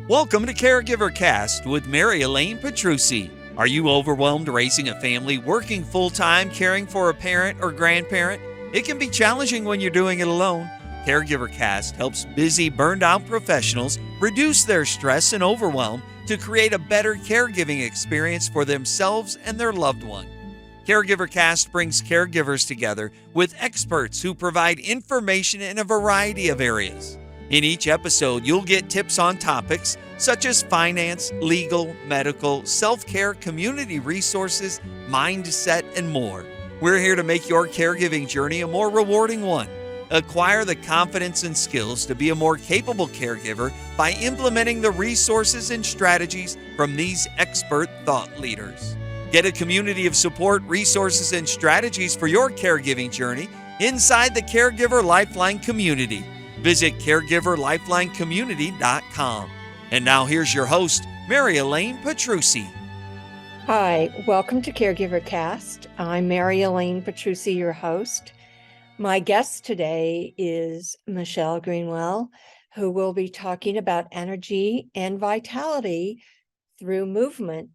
Welcome to Caregiver Cast with Elaine Petrucci. Are you overwhelmed raising a family, working full-time, caring for a parent or grandparent? It can be challenging when you're doing it alone. Caregiver Cast helps busy, burned-out professionals reduce their stress and overwhelm to create a better caregiving experience for themselves and their loved one. Caregiver Cast brings caregivers together with experts who provide information in a variety of areas. In each episode, you'll get tips on topics such as finance, legal, medical, self-care, community resources, mindset, and more. We're here to make your caregiving journey a more rewarding one. Acquire the confidence and skills to be a more capable caregiver by implementing the resources and strategies from these expert thought leaders. Get a community of support, resources, and strategies for your caregiving journey inside the Caregiver Lifeline community. Visit caregiverlifelinecommunity.com. And now here's your host, Elaine Petrucci. Hi, welcome to Caregiver Cast. I'm Elaine Petrucci, your host. My guest today is Michelle Greenwell, who will be talking about energy and vitality through movement.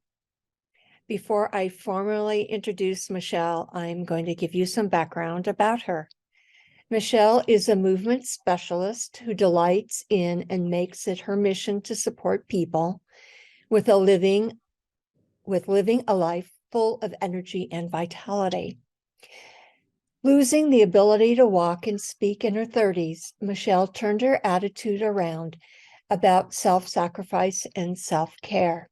Before I formally introduce Michelle, I'm going to give you some background about her. Michelle is a movement specialist who delights in and makes it her mission to support people with living a life full of energy and vitality. Losing the ability to walk and speak in her 30s, Michelle turned her attitude around about self-sacrifice and self-care.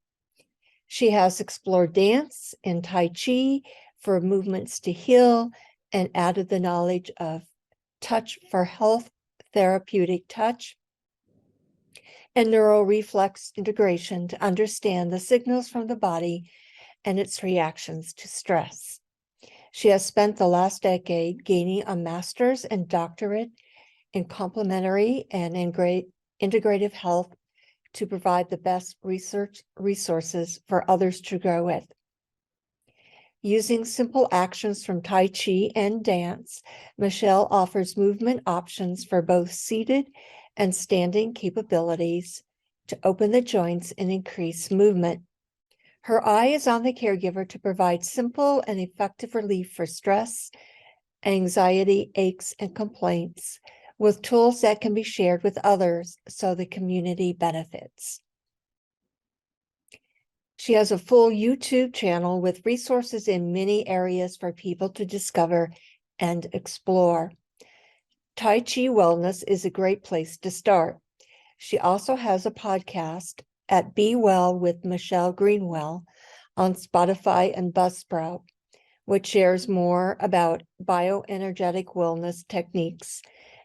She has explored dance and Tai Chi for movements to heal and added the knowledge of touch for health, therapeutic touch, and neural reflex integration to understand the signals from the body and its reactions to stress. She has spent the last decade gaining a master's and doctorate in complementary and integrative health to provide the best research resources for others to grow with. Using simple actions from Tai Chi and dance, Michelle offers movement options for both seated and standing capabilities to open the joints and increase movement. Her eye is on the caregiver to provide simple and effective relief for stress, anxiety, aches, and complaints, with tools that can be shared with others so the community benefits. She has a full YouTube channel with resources in many areas for people to discover and explore. Tai Chi Wellness is a great place to start. She also has a podcast at Be Well with Michelle Greenwell on Spotify and Buzzsprout, which shares more about bioenergetic wellness techniques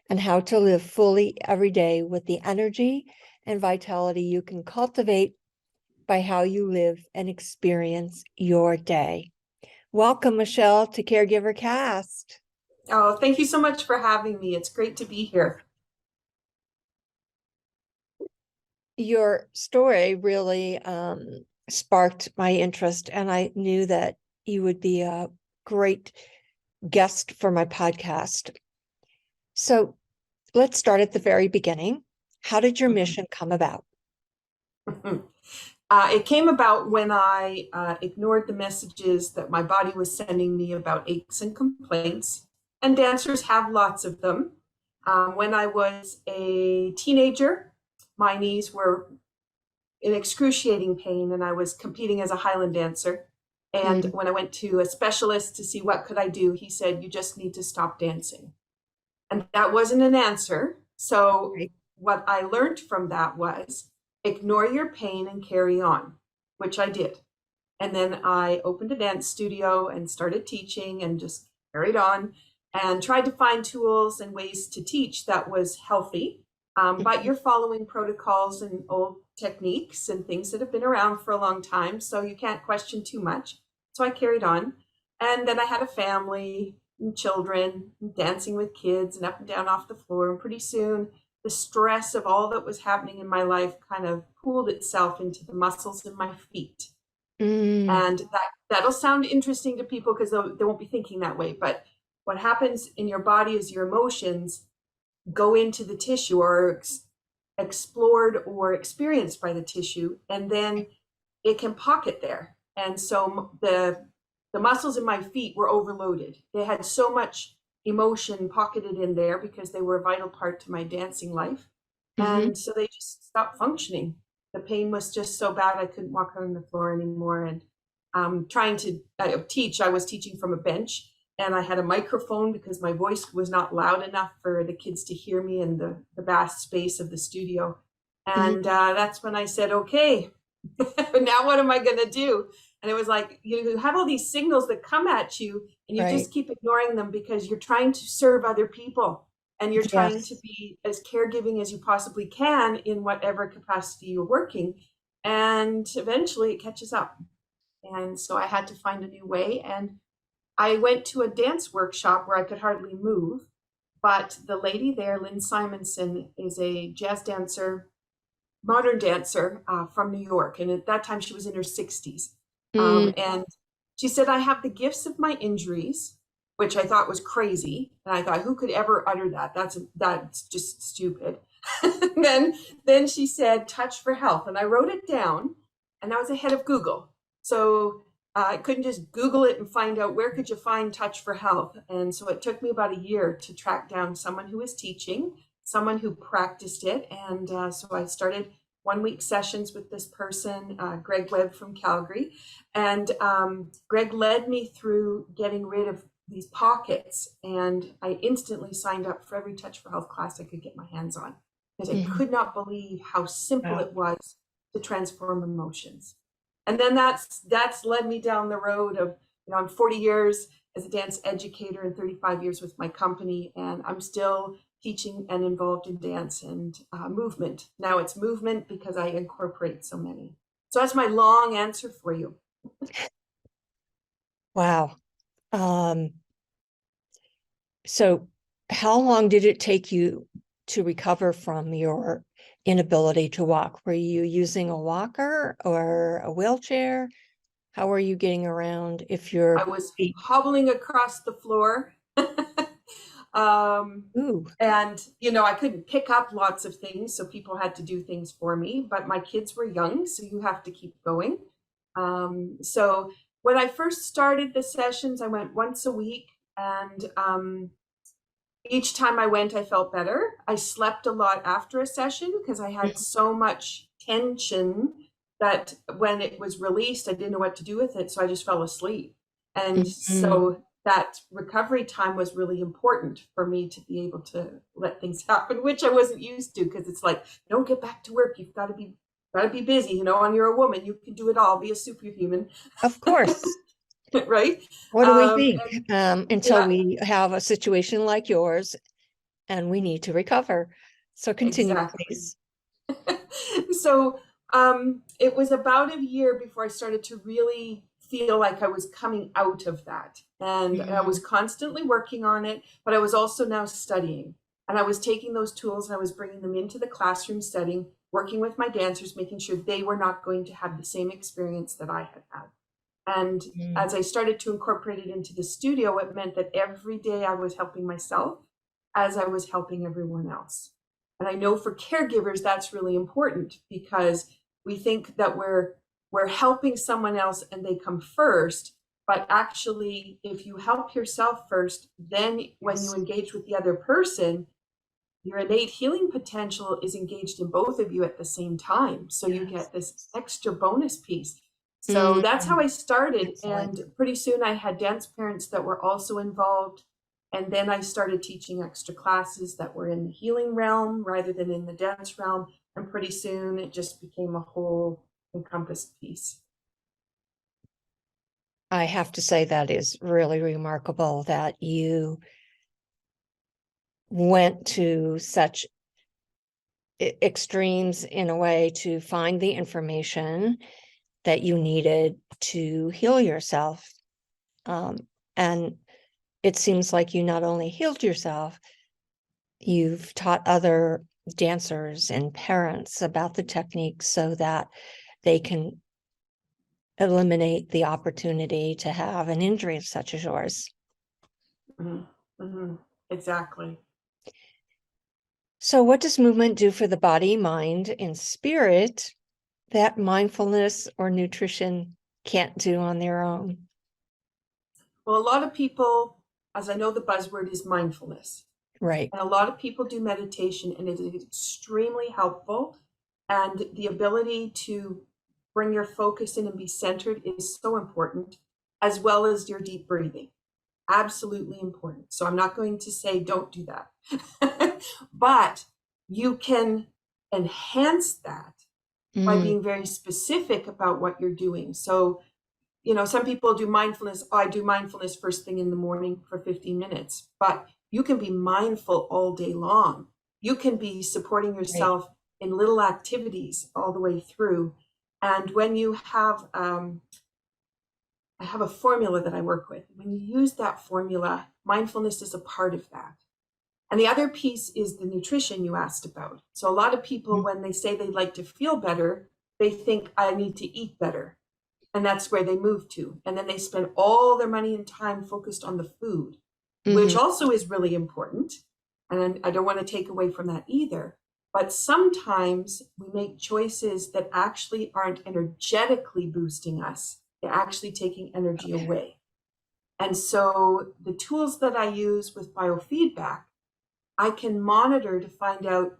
and how to live fully every day with the energy and vitality you can cultivate by how you live and experience your day. Welcome, Michelle, to Caregiver Cast. Oh, thank you so much for having me. It's great to be here. Your story really sparked my interest, and I knew that you would be a great guest for my podcast. So let's start at the very beginning. How did your mission come about? It came about when I ignored the messages that my body was sending me about aches and complaints, and dancers have lots of them. When I was a teenager, my knees were in excruciating pain, and I was competing as a Highland dancer. And when I went to a specialist to see what could I do, he said, "You just need to stop dancing." And that wasn't an answer. So what I learned from that was, ignore your pain and carry on, which I did. And then I opened a dance studio and started teaching and just carried on and tried to find tools and ways to teach that was healthy. But you're following protocols and old techniques and things that have been around for a long time, so you can't question too much. So I carried on. And then I had a family and children, and dancing with kids and up and down off the floor. And pretty soon, the stress of all that was happening in my life kind of pooled itself into the muscles in my feet. And that'll sound interesting to people because they won't be thinking that way. But what happens in your body is your emotions go into the tissue or explored or experienced by the tissue, and then it can pocket there. And so the muscles in my feet were overloaded. They had so much emotion pocketed in there because they were a vital part to my dancing life. Mhm. And so they just stopped functioning. The pain was just so bad I couldn't walk on the floor anymore. And trying to teach, I was teaching from a bench, and I had a microphone because my voice was not loud enough for the kids to hear me in the vast space of the studio. Mhm. And that's when I said, okay, now what am I going to do? And it was like, you have all these signals that come at you, and you Right. just keep ignoring them because you're trying to serve other people, and you're trying to Yes. be as caregiving as you possibly can in whatever capacity you're working. And eventually it catches up. And so I had to find a new way. And I went to a dance workshop where I could hardly move. But the lady there, Lynn Simonson, is a jazz dancer, modern dancer from New York. And at that time, she was in her 60s. Mm, And she said, I have the gifts of my injuries, which I thought was crazy. And I thought, who could ever utter that? That's just stupid. then she said, touch for health. And I wrote it down, and I was ahead of Google. So I couldn't just Google it and find out where could you find touch for health. And so it took me about a year to track down someone who was teaching, someone who practiced it. And so I started 1 week sessions with this person, Greg Webb from Calgary. And Greg led me through getting rid of these pockets. And I instantly signed up for every Touch for Health class I could get my hands on, because I mhm. could not believe how simple Wow. it was to transform emotions. And then that's led me down the road of, I'm 40 years as a dance educator and 35 years with my company, and I'm still teaching and involved in dance and movement. Now it's movement because I incorporate so many. So that's my long answer for you. Wow. Um, so how long did it take you to recover from your inability to walk? Were you using a walker or a wheelchair? How are you getting around if I your was feet? hobbling across the floor. um, Ooh. and, I couldn't pick up lots of things, so people had to do things for me. But my kids were young, so you have to keep going. So when I first started the sessions, I went once a week, and each time I went, I felt better. I slept a lot after a session because I had so much tension that when it was released, I didn't know what to do with it. So I just fell asleep. And Mhm. so that recovery time was really important for me to be able to let things happen, which I wasn't used to, because it's like, don't get back to work. You've got to be busy, and you're a woman, you can do it all, be a superhuman. Of course. Right. What do we think? And Until yeah, we have a situation like yours and we need to recover. So continue, exactly. please. So it was about a year before I started to really feel like I was coming out of that. And I was Mhm. constantly working on it, but I was also now studying. And I was taking those tools and I was bringing them into the classroom setting, working with my dancers, making sure they were not going to have the same experience that I had had. And Mm. as I started to incorporate it into the studio, it meant that every day I was helping myself as I was helping everyone else. And I know for caregivers, that's really important, because we think that we're helping someone else and they come first. But actually, if you help yourself first, then when you Yes. engage with the other person, your innate healing potential is engaged in both of you at the same time. So you Yes. get this extra bonus piece. So Mm. that's how I started. Excellent. And pretty soon I had dance parents that were also involved. And then I started teaching extra classes that were in the healing realm rather than in the dance realm. And pretty soon it just became a whole encompassed piece. I have to say that is really remarkable that you went to such extremes in a way to find the information that you needed to heal yourself. And it seems like you not only healed yourself, you've taught other dancers and parents about the technique so that they can eliminate the opportunity to have an injury such as yours. Mm-hmm. Mm-hmm. Exactly. So, what does movement do for the body, mind, and spirit that mindfulness or nutrition can't do on their own? Well, a lot of people, as I know the buzzword is mindfulness, Right. and a lot of people do meditation, and it is extremely helpful. And the ability to bring your focus in and be centered is so important, as well as your deep breathing. Absolutely important. So I'm not going to say don't do that, but you can enhance that by Mm, being very specific about what you're doing. So, some people do mindfulness. Oh, I do mindfulness first thing in the morning for 15 minutes, but you can be mindful all day long. You can be supporting right. yourself in little activities all the way through. And when you have, I have a formula that I work with. When you use that formula, mindfulness is a part of that. And the other piece is the nutrition you asked about. So a lot of people, when they say they'd like to feel better, they think I need to eat better. And that's where they move to. And then they spend all their money and time focused on the food, which Mm-hmm. also is really important. And I don't want to take away from that either. But sometimes we make choices that actually aren't energetically boosting us. They're actually taking energy Okay. away. And so the tools that I use with biofeedback, I can monitor to find out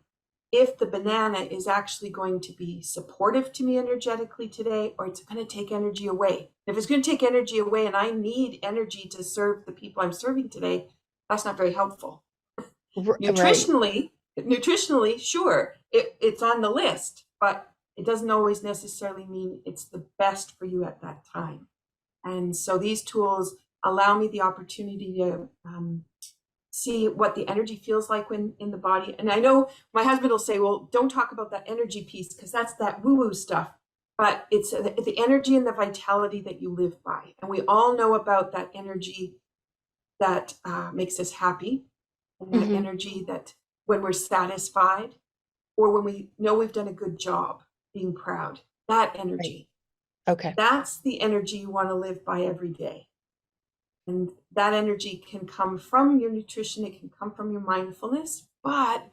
if the banana is actually going to be supportive to me energetically today, or it's going to take energy away. If it's going to take energy away and I need energy to serve the people I'm serving today, that's not very helpful. Right. Nutritionally, sure, it's on the list, but it doesn't always necessarily mean it's the best for you at that time. And so these tools allow me the opportunity to see what the energy feels like when in the body. And I know my husband will say, well, don't talk about that energy piece because that's that woo-woo stuff. But it's the energy and the vitality that you live by. And we all know about that energy that makes us happy, and that Mm-hmm. energy that when we're satisfied or when we know we've done a good job, being proud, that Right. energy, Okay. that's the energy you want to live by every day. And that energy can come from your nutrition, it can come from your mindfulness, but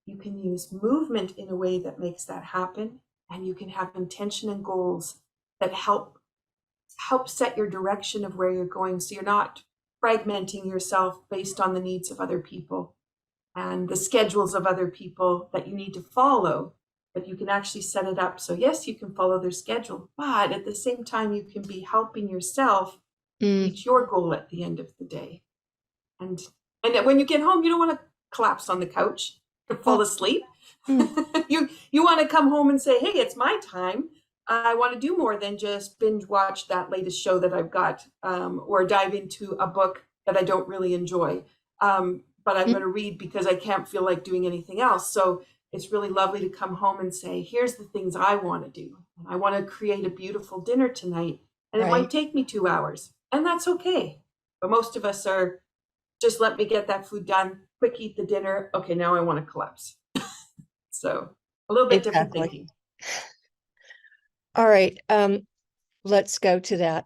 you can use movement in a way that makes that happen. And you can have intention and goals that help set your direction of where you're going. So you're not fragmenting yourself based on the needs of other people and the schedules of other people that you need to follow. But you can actually set it up. So yes, you can follow their schedule, but at the same time, you can be helping yourself Mm. reach your goal at the end of the day. And and when you get home, you don't want to collapse on the couch and fall Well, asleep. mm, You want to come home and say, hey, it's my time. I want to do more than just binge watch that latest show that I've got, or dive into a book that I don't really enjoy. But I'm mm, going to read because I can't feel like doing anything else. So it's really lovely to come home and say, here's the things I want to do. I want to create a beautiful dinner tonight, and it might right. take me 2 hours, and that's okay. But most of us are just let me get that food done, quick eat the dinner. Okay, now I want to collapse. So a little bit different Exactly. thinking. All right. Let's go to that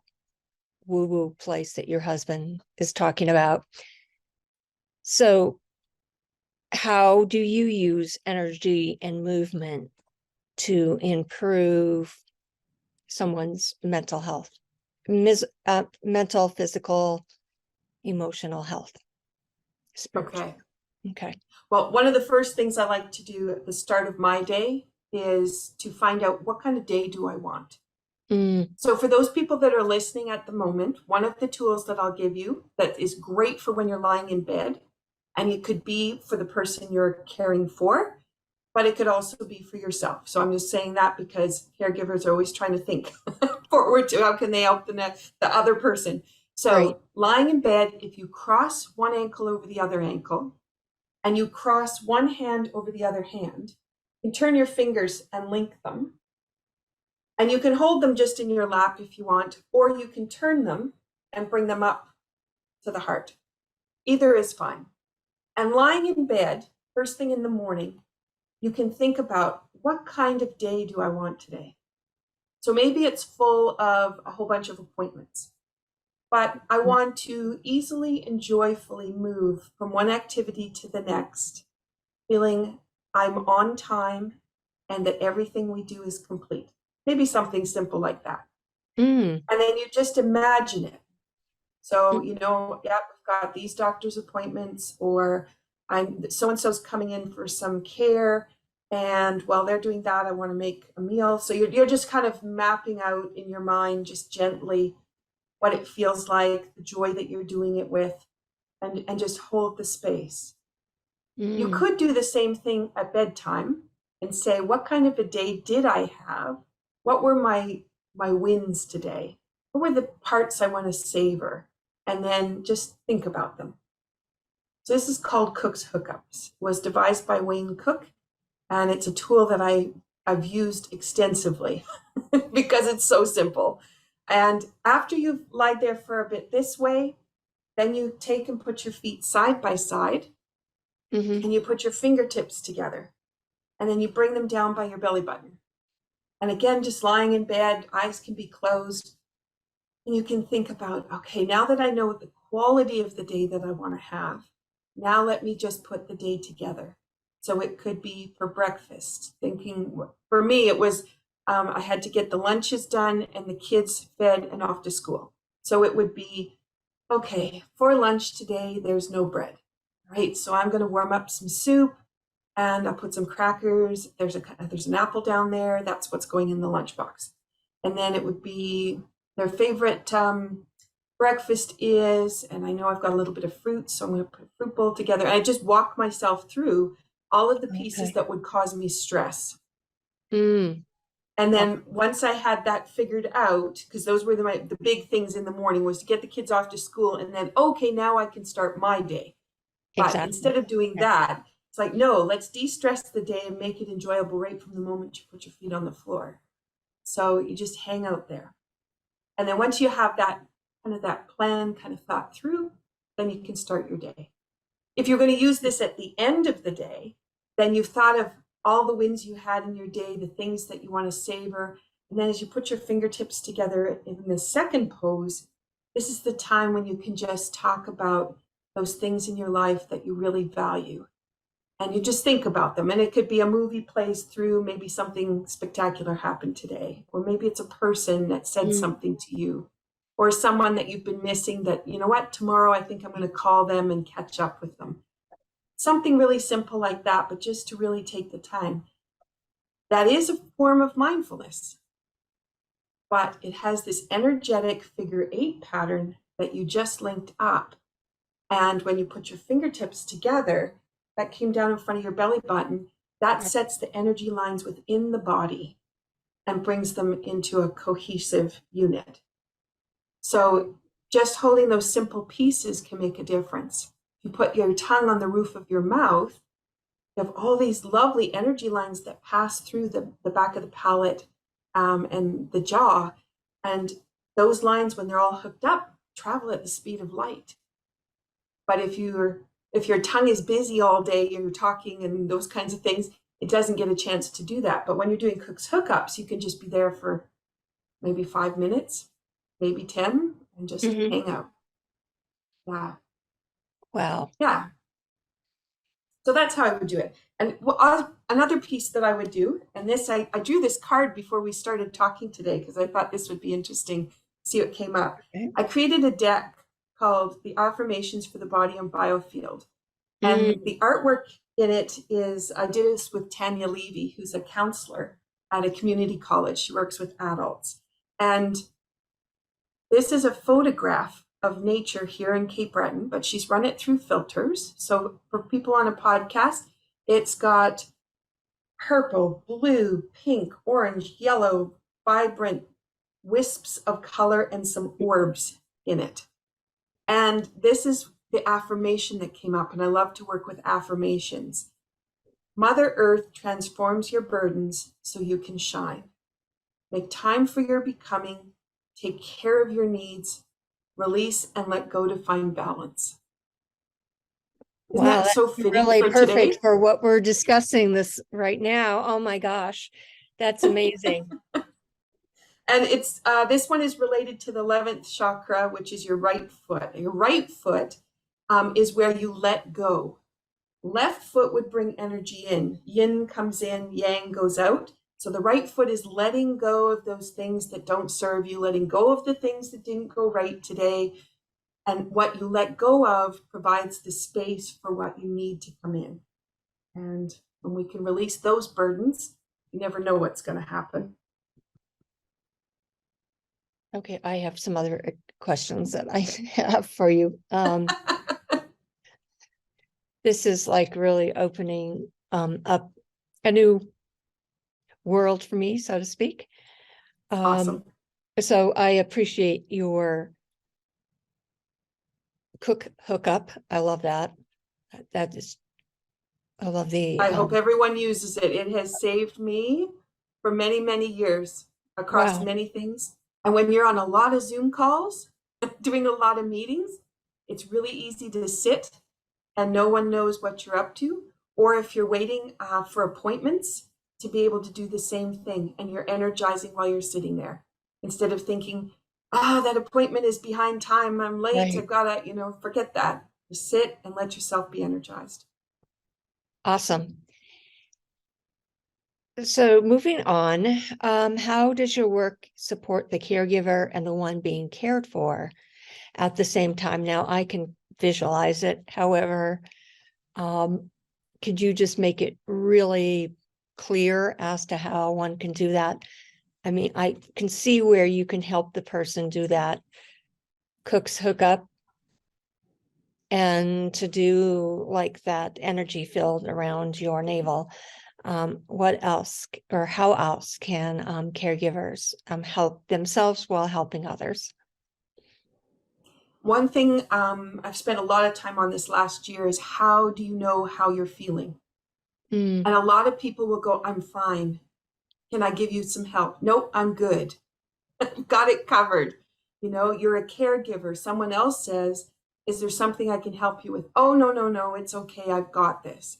woo-woo place that your husband is talking about. So, how do you use energy and movement to improve someone's mental health, mental, physical, emotional health, spiritual? Okay. Okay. Well, one of the first things I like to do at the start of my day is to find out what kind of day do I want. Mm, So for those people that are listening at the moment, one of the tools that I'll give you that is great for when you're lying in bed, and it could be for the person you're caring for, but it could also be for yourself. So I'm just saying that because caregivers are always trying to think forward to how can they help the other person. right. So lying in bed, if you cross one ankle over the other ankle and you cross one hand over the other hand, and turn your fingers and link them. And you can hold them just in your lap if you want, or you can turn them and bring them up to the heart. Either is fine. And lying in bed, first thing in the morning, you can think about what kind of day do I want today? So maybe it's full of a whole bunch of appointments, but I want to easily and joyfully move from one activity to the next, feeling I'm on time, and that everything we do is complete. Maybe something simple like that. Mm. And then you just imagine it. So, we've got these doctor's appointments, or I'm so-and-so's coming in for some care. And while they're doing that, I want to make a meal. So you're just kind of mapping out in your mind, just gently, what it feels like, the joy that you're doing it with, and just hold the space. You Mm. could do the same thing at bedtime and say, what kind of a day did I have? What were my wins today? What were the parts I want to savor? And then just think about them. So this is called Cook's Hookups. It was devised by Wayne Cook, and it's a tool that I've used extensively because it's so simple. And after you've lied there for a bit this way, then you take and put your feet side by side, Mm-hmm. and you put your fingertips together, and then you bring them down by your belly button. And again, just lying in bed, eyes can be closed, and you can think about, okay, now that I know the quality of the day that I want to have, now let me just put the day together. So it could be for breakfast, thinking, for me, it was, I had to get the lunches done and the kids fed and off to school. So it would be, okay, for lunch today, there's no bread, right? So I'm going to warm up some soup, and I'll put some crackers. There's an apple down there. That's what's going in the lunchbox. And then it would be their favorite breakfast is, and I know I've got a little bit of fruit, so I'm going to put a fruit bowl together. And I just walk myself through all of the pieces that would cause me stress. Mm. And then once I had that figured out, because those were the big things in the morning, was to get the kids off to school, and then, okay, now I can start my day. But Exactly. instead of doing that, it's like, no, let's de-stress the day and make it enjoyable right from the moment you put your feet on the floor. So you just hang out there. And then once you have that plan kind of thought through, then you can start your day. If you're going to use this at the end of the day, then you've thought of all the wins you had in your day, the things that you want to savor. And then as you put your fingertips together in the second pose, this is the time when you can just talk about those things in your life that you really value. And you just think about them. And it could be a movie plays through, maybe something spectacular happened today, or maybe it's a person that said something to you, or someone that you've been missing that, you know what, tomorrow I think I'm going to call them and catch up with them. Something really simple like that, but just to really take the time. That is a form of mindfulness, but it has this energetic figure 8 pattern that you just linked up. And when you put your fingertips together, that came down in front of your belly button, that sets the energy lines within the body and brings them into a cohesive unit. So just holding those simple pieces can make a difference. If you put your tongue on the roof of your mouth, you have all these lovely energy lines that pass through the back of the palate and the jaw. And those lines, when they're all hooked up, travel at the speed of light. But if your tongue is busy all day, you're talking and those kinds of things, it doesn't get a chance to do that. But when you're doing Cook's Hookups, you can just be there for maybe 5 minutes, maybe 10, and just hang out. Yeah. Wow. Yeah. So that's how I would do it. And another piece that I would do, and this, I drew this card before we started talking today because I thought this would be interesting, see what came up. Okay. I created a deck called The Affirmations for the Body and Biofield. And the artwork in it is, I did this with Tanya Levy, who's a counselor at a community college. She works with adults. And this is a photograph of nature here in Cape Breton, but she's run it through filters. So for people on a podcast, it's got purple, blue, pink, orange, yellow, vibrant wisps of color and some orbs in it. And this is the affirmation that came up, and I love to work with affirmations. Mother Earth transforms your burdens so you can shine. Make time for your becoming. Take care of your needs. Release and let go to find balance. Isn't that so fitting really for perfect today? for what we're discussing this right now. Oh my gosh, that's amazing. And it's this one is related to the 11th chakra, which is your right foot. Your right foot is where you let go. left foot would bring energy in. Yin comes in, yang goes out. So the right foot is letting go of those things that don't serve you, letting go of the things that didn't go right today. And what you let go of provides the space for what you need to come in. And when we can release those burdens, you never know what's going to happen. Okay, I have some other questions that I have for you. This is like really opening up a new world for me, so to speak. Awesome. So I appreciate your hookup. I love that. I love the. I hope everyone uses it. It has saved me for many, many years across many things. And when you're on a lot of Zoom calls, doing a lot of meetings, it's really easy to sit and no one knows what you're up to. Or if you're waiting for appointments, to be able to do the same thing, and you're energizing while you're sitting there, instead of thinking, that appointment is behind time, I'm late, right. I've got to, forget that. Just sit and let yourself be energized. Awesome. So moving on, how does your work support the caregiver and the one being cared for at the same time? Now I can visualize it. However, could you just make it really clear as to how one can do that? I mean, I can see where you can help the person do that. Cooks hook up and to do like that energy field around your navel. What else or how else can caregivers help themselves while helping others? One thing I've spent a lot of time on this last year is, how do you know how you're feeling? And a lot of people will go, I'm fine. Can I give you some help? Nope, I'm good. Got it covered. You're a caregiver. Someone else says, is there something I can help you with? Oh, no, it's okay. I've got this.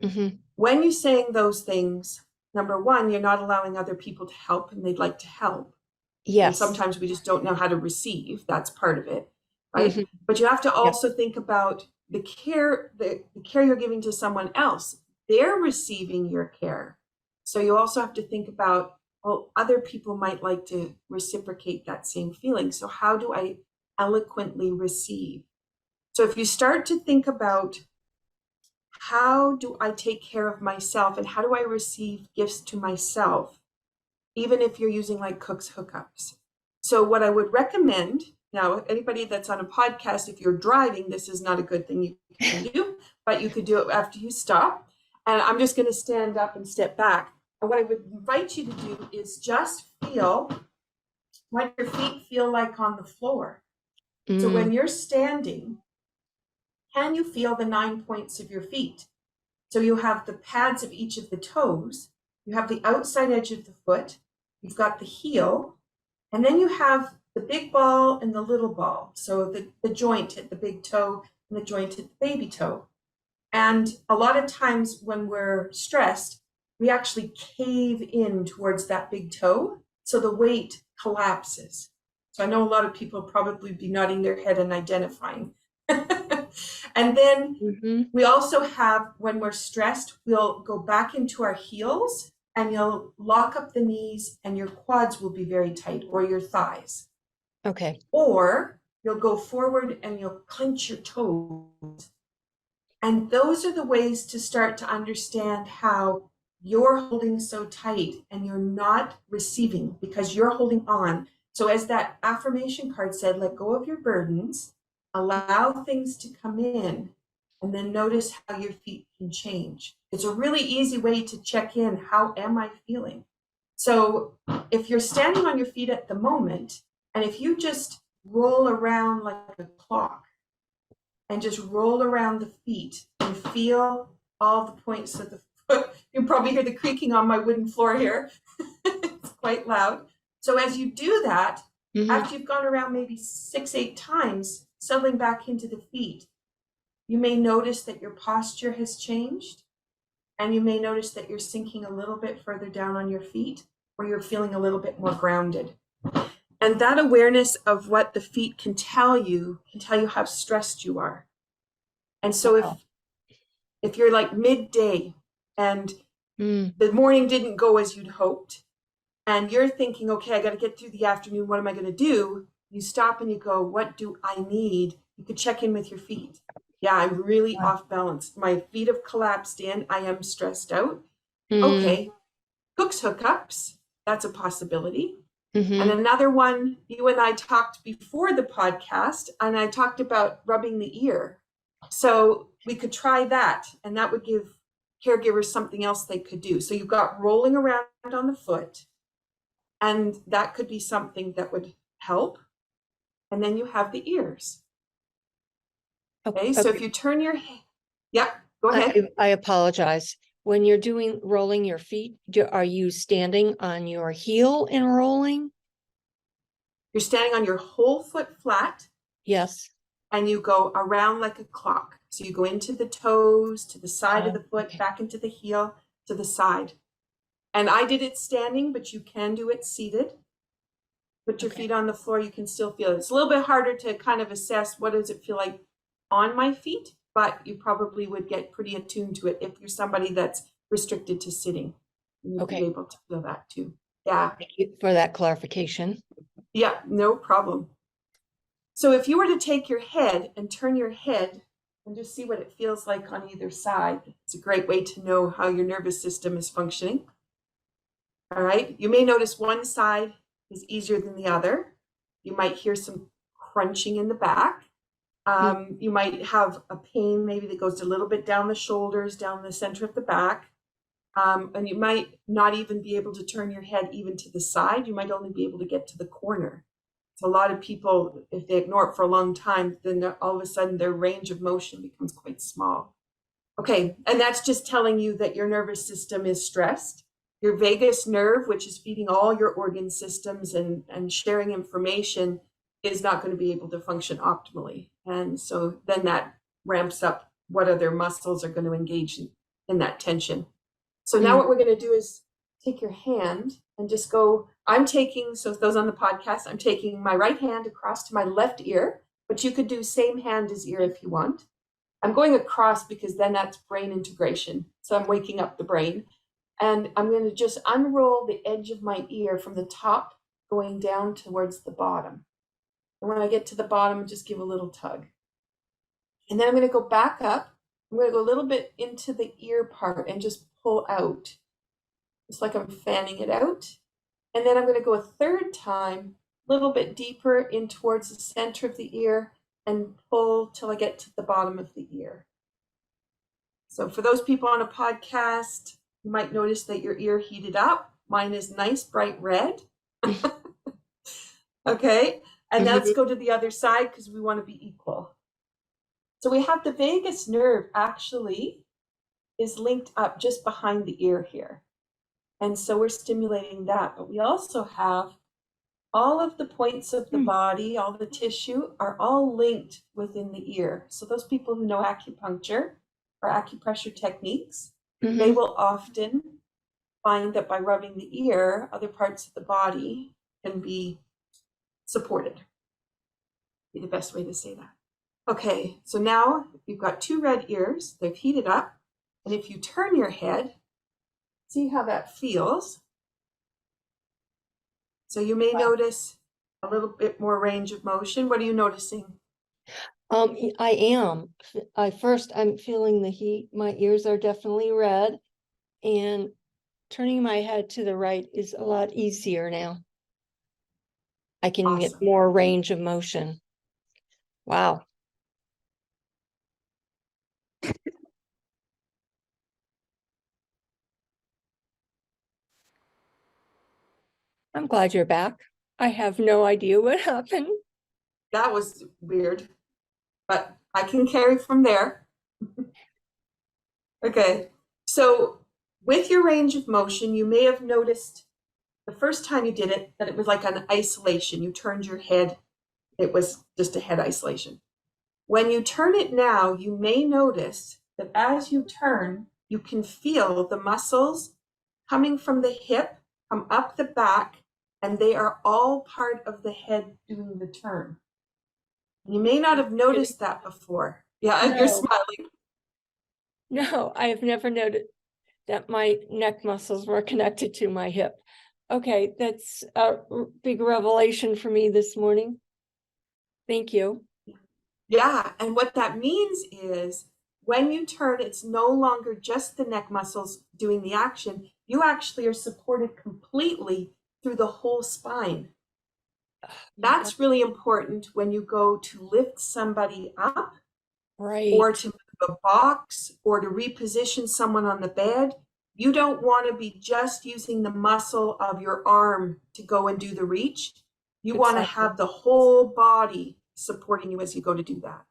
Mm-hmm. When you're saying those things, number one, you're not allowing other people to help, and they'd like to help. Yes. And sometimes we just don't know how to receive. That's part of it, right? Mm-hmm. But you have to also think about the care you're giving to someone else. They're receiving your care. So you also have to think about, well, other people might like to reciprocate that same feeling. So how do I eloquently receive? So if you start to think about, how do I take care of myself and how do I receive gifts to myself, even if you're using like Cook's hookups. So what I would recommend, now anybody that's on a podcast, if you're driving, this is not a good thing you can do, but you could do it after you stop. And I'm just going to stand up and step back. And what I would invite you to do is just feel what your feet feel like on the floor. So when you're standing, can you feel the 9 points of your feet? So you have the pads of each of the toes, you have the outside edge of the foot, you've got the heel, and then you have the big ball and the little ball. So the joint at the big toe and the joint at the baby toe. And a lot of times when we're stressed, we actually cave in towards that big toe, so the weight collapses. So I know a lot of people probably be nodding their head and identifying. And then we also have, when we're stressed, we'll go back into our heels and you'll lock up the knees and your quads will be very tight, or your thighs. Okay. Or you'll go forward and you'll clench your toes. And those are the ways to start to understand how you're holding so tight and you're not receiving because you're holding on. So as that affirmation card said, let go of your burdens, allow things to come in, and then notice how your feet can change. It's a really easy way to check in. How am I feeling? So if you're standing on your feet at the moment, and if you just roll around like a clock and just roll around the feet and feel all the points of the foot, you can probably hear the creaking on my wooden floor here. It's quite loud. So as you do that, after you've gone around maybe 6-8 times, settling back into the feet, you may notice that your posture has changed, and you may notice that you're sinking a little bit further down on your feet, or you're feeling a little bit more grounded. And that awareness of what the feet can tell you how stressed you are. And so if you're like midday and the morning didn't go as you'd hoped, and you're thinking, okay, I got to get through the afternoon. What am I going to do? You stop and you go, what do I need? You could check in with your feet. Yeah, I'm really off balance. My feet have collapsed in. I am stressed out. Okay, Cook's hookups. That's a possibility. And another one, you and I talked before the podcast, and I talked about rubbing the ear. So we could try that, and that would give caregivers something else they could do. So you've got rolling around on the foot, and that could be something that would help. And then you have the ears. Okay, so if you turn your head, yeah, go ahead. I apologize. When you're doing rolling your feet, are you standing on your heel and rolling? You're standing on your whole foot flat. Yes. And you go around like a clock. So you go into the toes, to the side of the foot, back into the heel, to the side. And I did it standing, but you can do it seated. Put your feet on the floor, you can still feel it. It's a little bit harder to kind of assess what does it feel like on my feet, but you probably would get pretty attuned to it if you're somebody that's restricted to sitting. You'll be able to feel that too. Yeah. Thank you for that clarification. Yeah, no problem. So if you were to take your head and turn your head and just see what it feels like on either side, it's a great way to know how your nervous system is functioning. All right. You may notice one side is easier than the other. You might hear some crunching in the back. You might have a pain maybe that goes a little bit down the shoulders, down the center of the back. And you might not even be able to turn your head even to the side. You might only be able to get to the corner. So a lot of people, if they ignore it for a long time, then all of a sudden their range of motion becomes quite small. Okay, and that's just telling you that your nervous system is stressed. Your vagus nerve, which is feeding all your organ systems and sharing information, is not going to be able to function optimally. And so then that ramps up what other muscles are going to engage in that tension. So now what we're going to do is take your hand and just go, so those on the podcast, I'm taking my right hand across to my left ear, but you could do same hand as ear if you want. I'm going across because then that's brain integration. So I'm waking up the brain. And I'm going to just unroll the edge of my ear from the top going down towards the bottom. And when I get to the bottom, just give a little tug. And then I'm going to go back up. I'm going to go a little bit into the ear part and just pull out. It's like I'm fanning it out. And then I'm going to go a third time, a little bit deeper in towards the center of the ear and pull till I get to the bottom of the ear. So for those people on a podcast, you might notice that your ear heated up. Mine is nice, bright red. Okay. And now let's go to the other side because we want to be equal. So we have the vagus nerve actually is linked up just behind the ear here. And so we're stimulating that. But we also have all of the points of the body, all the tissue are all linked within the ear. So those people who know acupuncture or acupressure techniques, they will often find that by rubbing the ear, other parts of the body can be supported. Be the best way to say that. Okay, so now you've got two red ears. They've heated up. And if you turn your head, see how that feels. So you may notice a little bit more range of motion. What are you noticing? I am. I'm feeling the heat. My ears are definitely red, and turning my head to the right is a lot easier now. I can get more range of motion. Wow. I'm glad you're back. I have no idea what happened. That was weird, but I can carry from there. Okay, so with your range of motion, you may have noticed the first time you did it that it was like an isolation. You turned your head, it was just a head isolation. When you turn it now, you may notice that as you turn, you can feel the muscles coming from the hip, come up the back, and they are all part of the head doing the turn. You may not have noticed that before. Yeah, no. You're smiling. No, I have never noted that my neck muscles were connected to my hip. Okay, that's a big revelation for me this morning. Thank you. Yeah, and what that means is when you turn, it's no longer just the neck muscles doing the action. You actually are supported completely through the whole spine. That's really important when you go to lift somebody up or Right. to move a box or to reposition someone on the bed. You don't want to be just using the muscle of your arm to go and do the reach. You want to Exactly. have the whole body supporting you as you go to do that.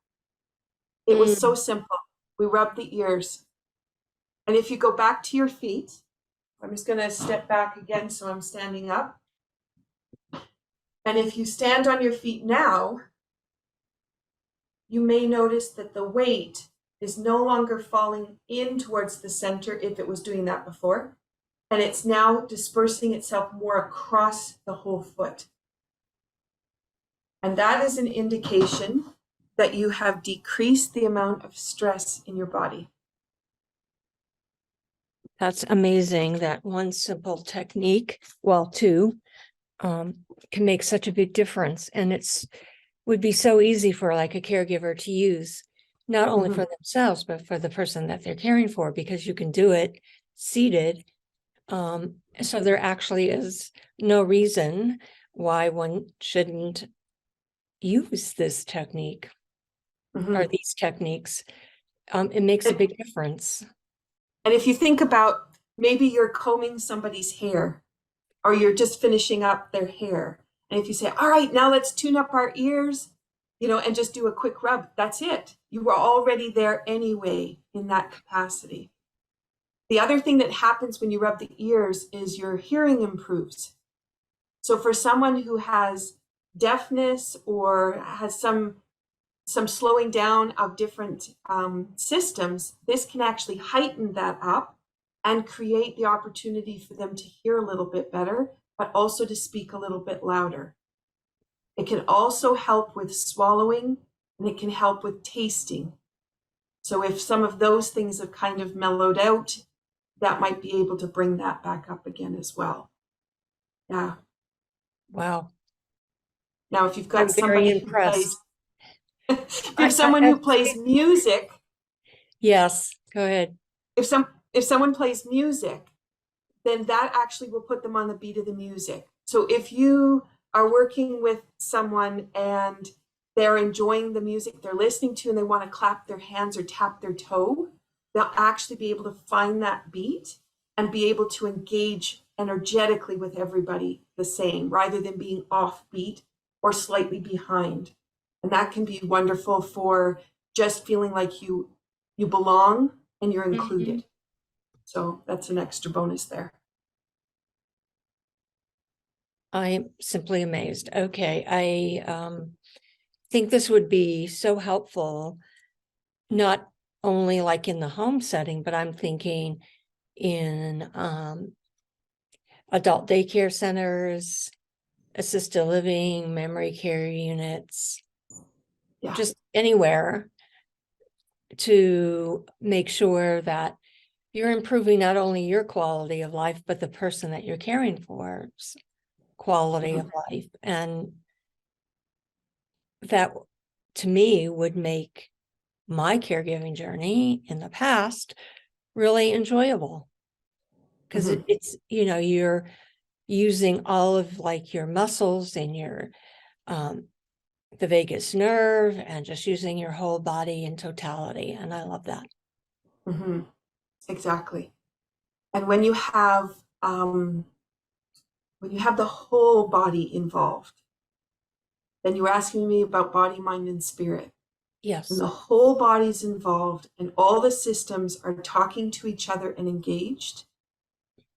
It was so simple. We rub the ears. And if you go back to your feet, I'm just going to step back again so I'm standing up. And if you stand on your feet now, you may notice that the weight is no longer falling in towards the center if it was doing that before. And it's now dispersing itself more across the whole foot. And that is an indication that you have decreased the amount of stress in your body. That's amazing that one simple technique, well, two, can make such a big difference. And would be so easy for like a caregiver to use, not only for themselves, but for the person that they're caring for, because you can do it seated. So there actually is no reason why one shouldn't use this technique or these techniques. It makes a big difference. And if you think about maybe you're combing somebody's hair or you're just finishing up their hair. And if you say, all right, now let's tune up our ears, and just do a quick rub, that's it. You were already there anyway in that capacity. The other thing that happens when you rub the ears is your hearing improves. So for someone who has deafness or has some slowing down of different systems, this can actually heighten that up and create the opportunity for them to hear a little bit better, but also to speak a little bit louder. It can also help with swallowing, and it can help with tasting. So if some of those things have kind of mellowed out, that might be able to bring that back up again as well. Yeah. Wow. Now, if you've got I'm very somebody who plays, impressed. if you have someone who plays music, yes, go ahead. If someone plays music, then that actually will put them on the beat of the music. So if you are working with someone and they're enjoying the music they're listening to and they want to clap their hands or tap their toe, they'll actually be able to find that beat and be able to engage energetically with everybody the same, rather than being offbeat or slightly behind. And that can be wonderful for just feeling like you belong and you're included. So that's an extra bonus there. I'm simply amazed. Okay, I think this would be so helpful, not only like in the home setting, but I'm thinking in adult daycare centers, assisted living, memory care units, just anywhere, to make sure that you're improving not only your quality of life, but the person that you're caring for's quality of life. And that, to me, would make my caregiving journey in the past really enjoyable, because it's, you're using all of like your muscles and your the vagus nerve, and just using your whole body in totality. And I love that. Exactly. And when you have the whole body involved, then you were asking me about body, mind, and spirit. Yes. When the whole body's involved and all the systems are talking to each other and engaged,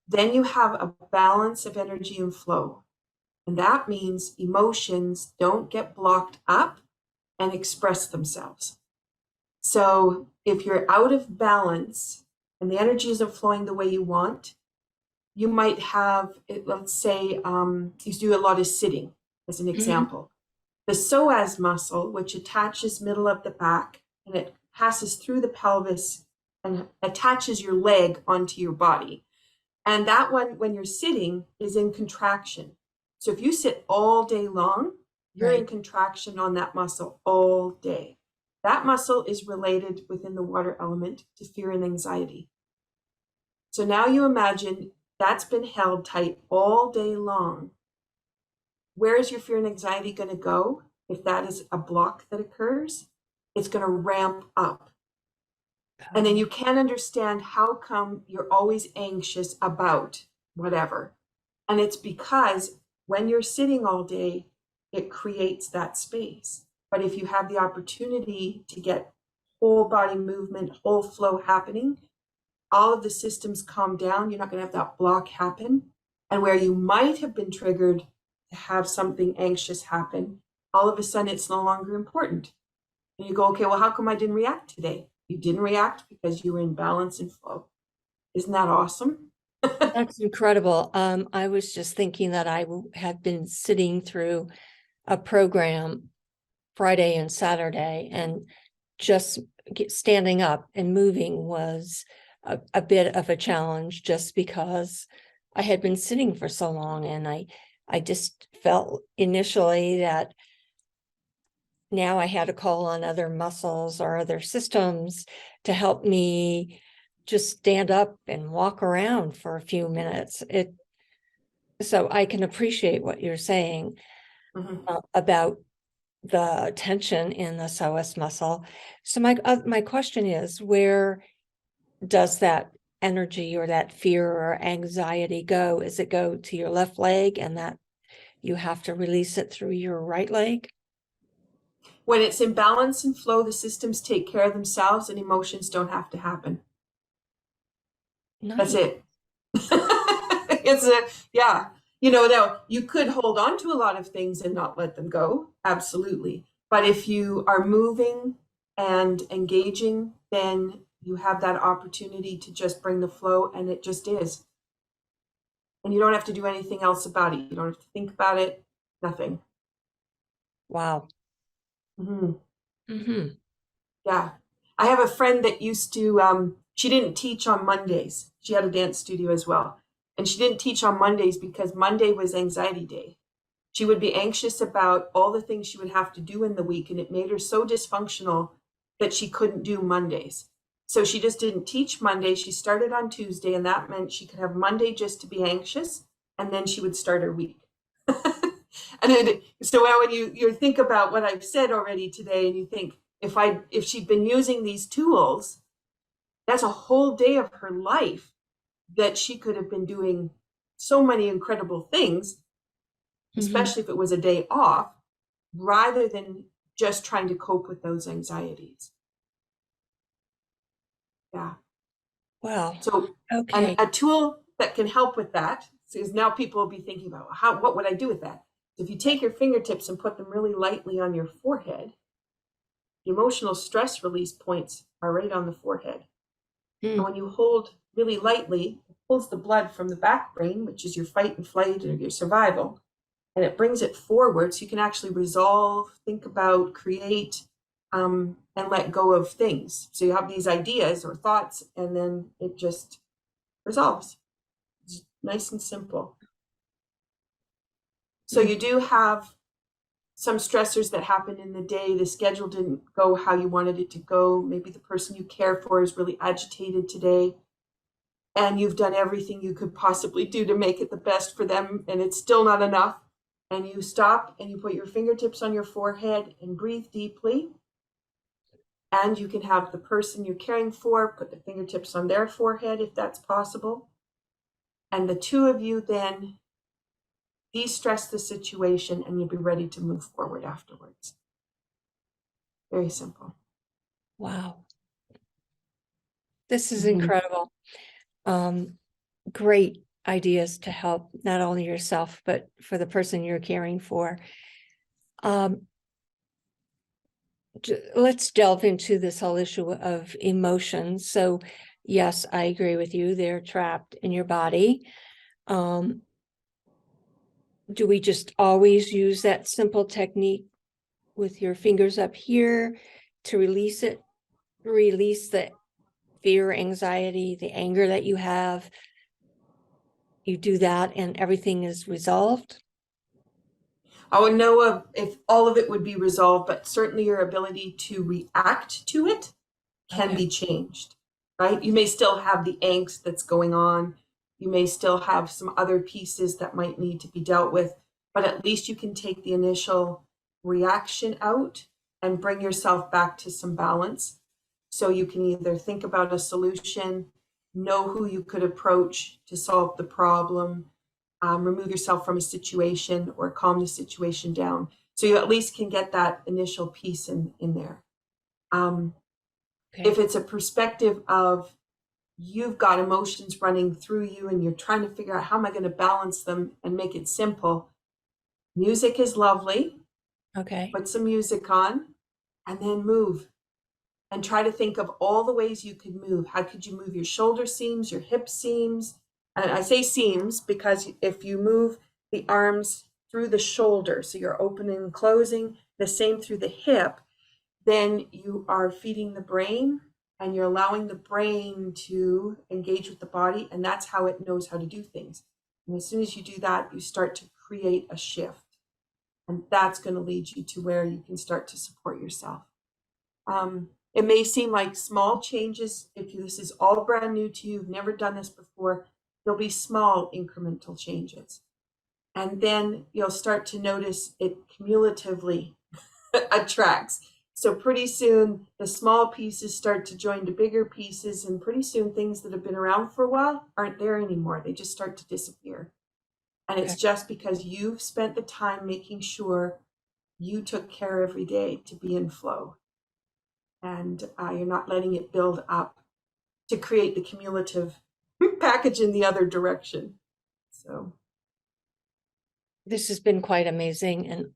then you have a balance of energy and flow. And that means emotions don't get blocked up and express themselves. So if you're out of balance and the energy isn't flowing the way you want, you might have, let's say, you do a lot of sitting, as an example. The psoas muscle, which attaches middle of the back and it passes through the pelvis and attaches your leg onto your body. And that one, when you're sitting, is in contraction. So if you sit all day long, you're in Right. contraction on that muscle all day. That muscle is related within the water element to fear and anxiety. So now you imagine that's been held tight all day long. Where is your fear and anxiety going to go? If that is a block that occurs, it's going to ramp up. And then you can't understand how come you're always anxious about whatever. And it's because when you're sitting all day, it creates that space. But if you have the opportunity to get whole body movement, whole flow happening, all of the systems calm down, you're not going to have that block happen. And where you might have been triggered to have something anxious happen, all of a sudden it's no longer important. And you go, okay, well, how come I didn't react today? You didn't react because you were in balance and flow. Isn't that awesome? That's incredible. I was just thinking that I have been sitting through a program Friday and Saturday, and just standing up and moving was a bit of a challenge, just because I had been sitting for so long. And I just felt initially that now I had to call on other muscles or other systems to help me just stand up and walk around for a few minutes. So I can appreciate what you're saying about the tension in the psoas muscle. So my question is, where does that energy or that fear or anxiety go? Is it go to your left leg, and that you have to release it through your right leg? When it's in balance and flow, the systems take care of themselves and emotions don't have to happen. That's Nice. it. Yeah. Now you could hold on to a lot of things and not let them go. Absolutely. But if you are moving and engaging, then you have that opportunity to just bring the flow, and it just is. And you don't have to do anything else about it. You don't have to think about it. Nothing. Wow. Mm-hmm. Mm-hmm. Yeah. I have a friend that used to, she didn't teach on Mondays. She had a dance studio as well. And she didn't teach on Mondays because Monday was anxiety day. She would be anxious about all the things she would have to do in the week, and it made her so dysfunctional that she couldn't do Mondays. So she just didn't teach Monday. She started on Tuesday, and that meant she could have Monday just to be anxious, and then she would start her week. So when you think about what I've said already today, and you think, if she'd been using these tools, that's a whole day of her life that she could have been doing so many incredible things, especially if it was a day off, rather than just trying to cope with those anxieties. Yeah. Wow. So Okay. a tool that can help with that, because now people will be thinking about what would I do with that? So if you take your fingertips and put them really lightly on your forehead, the emotional stress release points are right on the forehead. And when you hold really lightly, it pulls the blood from the back brain, which is your fight and flight or your survival, and it brings it forward so you can actually resolve, think about, create, and let go of things. So you have these ideas or thoughts, and then it just resolves. It's nice and simple. So you do have some stressors that happen in the day. The schedule didn't go how you wanted it to go. Maybe the person you care for is really agitated today, and you've done everything you could possibly do to make it the best for them, and it's still not enough. And you stop and you put your fingertips on your forehead and breathe deeply. And you can have the person you're caring for put the fingertips on their forehead if that's possible. And the two of you then de-stress the situation, and you'll be ready to move forward afterwards. Very simple. Wow. This is incredible. Great ideas to help not only yourself, but for the person you're caring for. Let's delve into this whole issue of emotions. So yes, I agree with you. They're trapped in your body. Do we just always use that simple technique with your fingers up here to release it, release the fear, anxiety, the anger that you have, you do that and everything is resolved? I would know if all of it would be resolved, but certainly your ability to react to it can Okay. be changed, right? You may still have the angst that's going on. You may still have some other pieces that might need to be dealt with, but at least you can take the initial reaction out and bring yourself back to some balance. So you can either think about a solution, know who you could approach to solve the problem, remove yourself from a situation or calm the situation down. So you at least can get that initial piece in there. Okay. If it's a perspective of you've got emotions running through you and you're trying to figure out how am I going to balance them and make it simple, music is lovely. Okay. Put some music on and then move and try to think of all the ways you could move. How could you move your shoulder seams, your hip seams? And I say seams because if you move the arms through the shoulder, so you're opening and closing, the same through the hip, then you are feeding the brain and you're allowing the brain to engage with the body, and that's how it knows how to do things. And as soon as you do that, you start to create a shift, and that's going to lead you to where you can start to support yourself. It may seem like small changes. If this is all brand new to you, you've never done this before, there'll be small incremental changes. And then you'll start to notice it cumulatively attracts. So pretty soon the small pieces start to join to bigger pieces, and pretty soon things that have been around for a while aren't there anymore. They just start to disappear. And it's Okay. just because you've spent the time making sure you took care every day to be in flow. And you're not letting it build up to create the cumulative package in the other direction. So This has been quite amazing and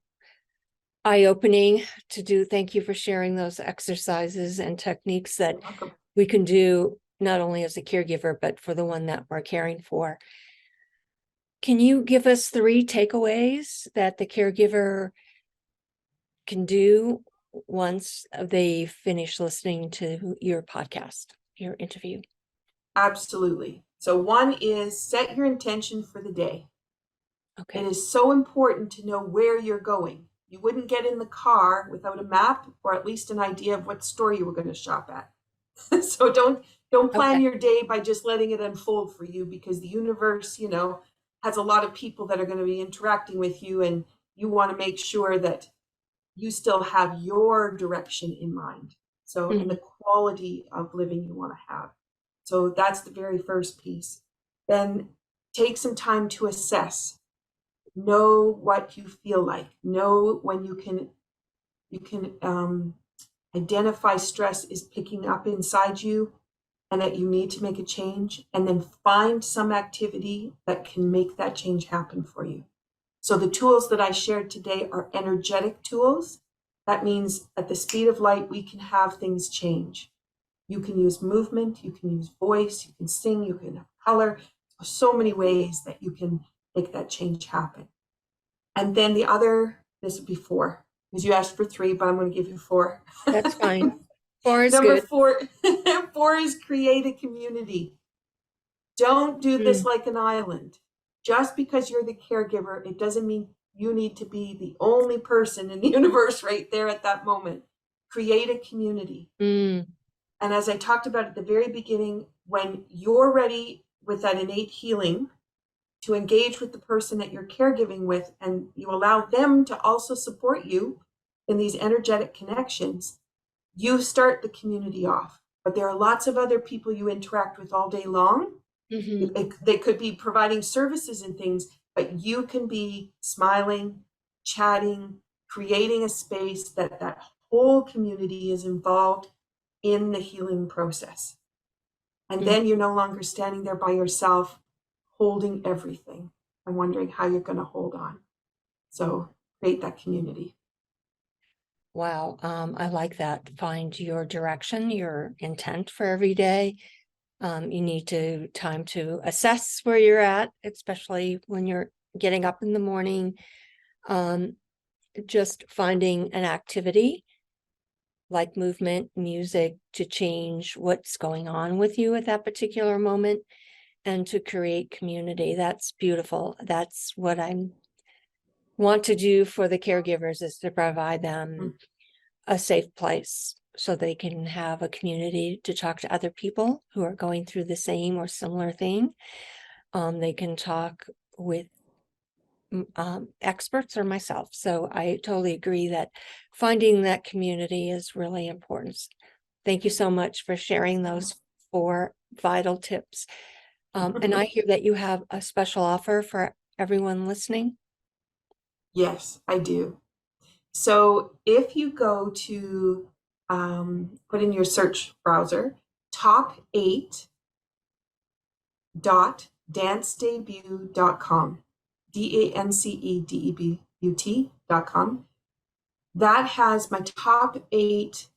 eye-opening to do. Thank you for sharing those exercises and techniques that you're welcome. we can do not only as a caregiver, but for the one that we're caring for. Can you give us 3 takeaways that the caregiver can do once they finish listening to your podcast, your interview? Absolutely. So one is set your intention for the day. Okay. It is so important to know where you're going. You wouldn't get in the car without a map or at least an idea of what store you were going to shop at. So don't plan Okay. your day by just letting it unfold for you, because the universe, has a lot of people that are going to be interacting with you, and you want to make sure that you still have your direction in mind. So, and the quality of living you want to have. So that's the very first piece. Then take some time to assess. Know what you feel like. Know when you can identify stress is picking up inside you and that you need to make a change, and then find some activity that can make that change happen for you. So the tools that I shared today are energetic tools. That means at the speed of light, we can have things change. You can use movement, you can use voice, you can sing, you can have color. So many ways that you can make that change happen. And then this would be 4, because you asked for 3, but I'm going to give you 4. That's fine. 4 is Number good. 4, 4 is create a community. Don't do this like an island. Just because you're the caregiver, it doesn't mean you need to be the only person in the universe right there at that moment. Create a community. And as I talked about at the very beginning, when you're ready with that innate healing to engage with the person that you're caregiving with, and you allow them to also support you in these energetic connections, you start the community off. But there are lots of other people you interact with all day long. They could be providing services and things, but you can be smiling, chatting, creating a space that whole community is involved in the healing process. And then you're no longer standing there by yourself, holding everything and wondering how you're going to hold on. So create that community. Wow. I like that. Find your direction, your intent for every day. You need time to assess where you're at, especially when you're getting up in the morning. Just finding an activity like movement, music, to change what's going on with you at that particular moment and to create community. That's beautiful. That's what I want to do for the caregivers, is to provide them a safe place so they can have a community to talk to other people who are going through the same or similar thing. They can talk with experts or myself. So I totally agree that finding that community is really important. Thank you so much for sharing those 4 vital tips. And I hear that you have a special offer for everyone listening. Yes, I do. So if you go to put in your search browser, top8.dancedebut.com, DANCEDEBUT.com. That has my top 8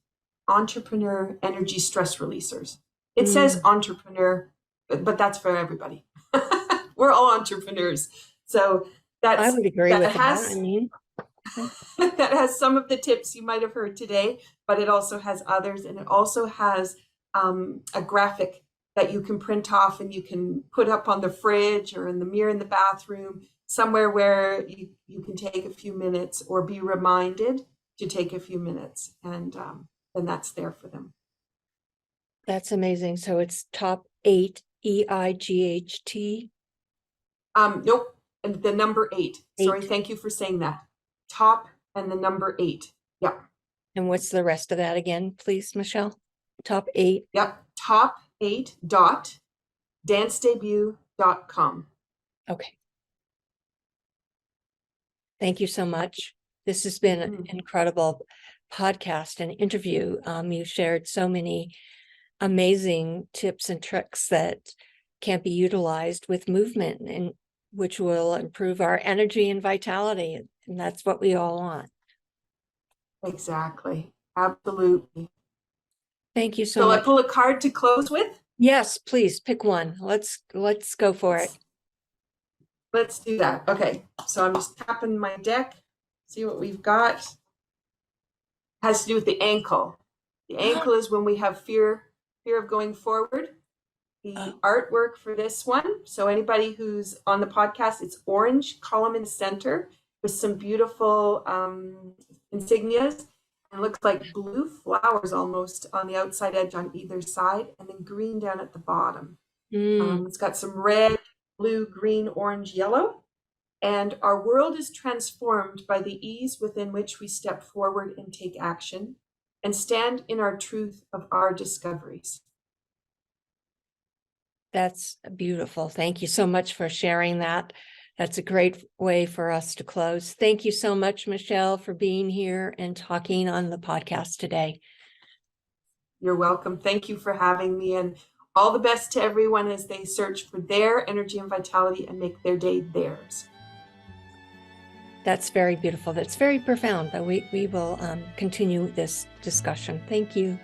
entrepreneur energy stress releasers. It says entrepreneur, but that's for everybody. We're all entrepreneurs. So I would agree with that. has that has some of the tips you might have heard today, but it also has others, and it also has a graphic that you can print off and you can put up on the fridge or in the mirror in the bathroom, somewhere where you can take a few minutes or be reminded to take a few minutes, and then that's there for them. That's amazing. So it's top 8, EIGHT. Nope, and the number 8. Sorry, 8. thank you for saying that. Top and the number 8. Yep. And what's the rest of that again, please, Michelle? Top 8. Yep. top8.dancedebut.com. Okay. Thank you so much. This has been an incredible podcast and interview. You shared so many amazing tips and tricks that can be utilized with movement, and which will improve our energy and vitality. And that's what we all want. Exactly. Absolutely. Thank you so Shall much. I pull a card to close with? Yes, please pick one. Let's go for it. Let's do that. Okay. So I'm just tapping my deck. See what we've got. It has to do with the ankle. The ankle is when we have fear of going forward. The artwork for this one, so anybody who's on the podcast, it's orange column in the center with some beautiful insignias, and looks like blue flowers almost on the outside edge on either side, and then green down at the bottom. It's got some red, blue, green, orange, yellow, and our world is transformed by the ease within which we step forward and take action and stand in our truth of our discoveries. That's beautiful. Thank you so much for sharing that. That's a great way for us to close. Thank you so much, Michelle, for being here and talking on the podcast today. You're welcome. Thank you for having me, and all the best to everyone as they search for their energy and vitality and make their day theirs. That's very beautiful. That's very profound, but we will continue this discussion. Thank you.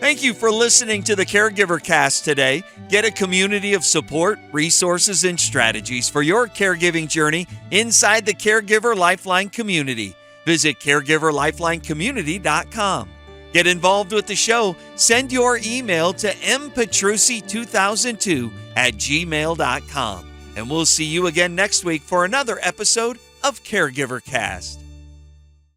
Thank you for listening to the Caregiver Cast today. Get a community of support, resources, and strategies for your caregiving journey inside the Caregiver Lifeline community. Visit caregiverlifelinecommunity.com. Get involved with the show. Send your email to mpetrusi2002@gmail.com. And we'll see you again next week for another episode of Caregiver Cast.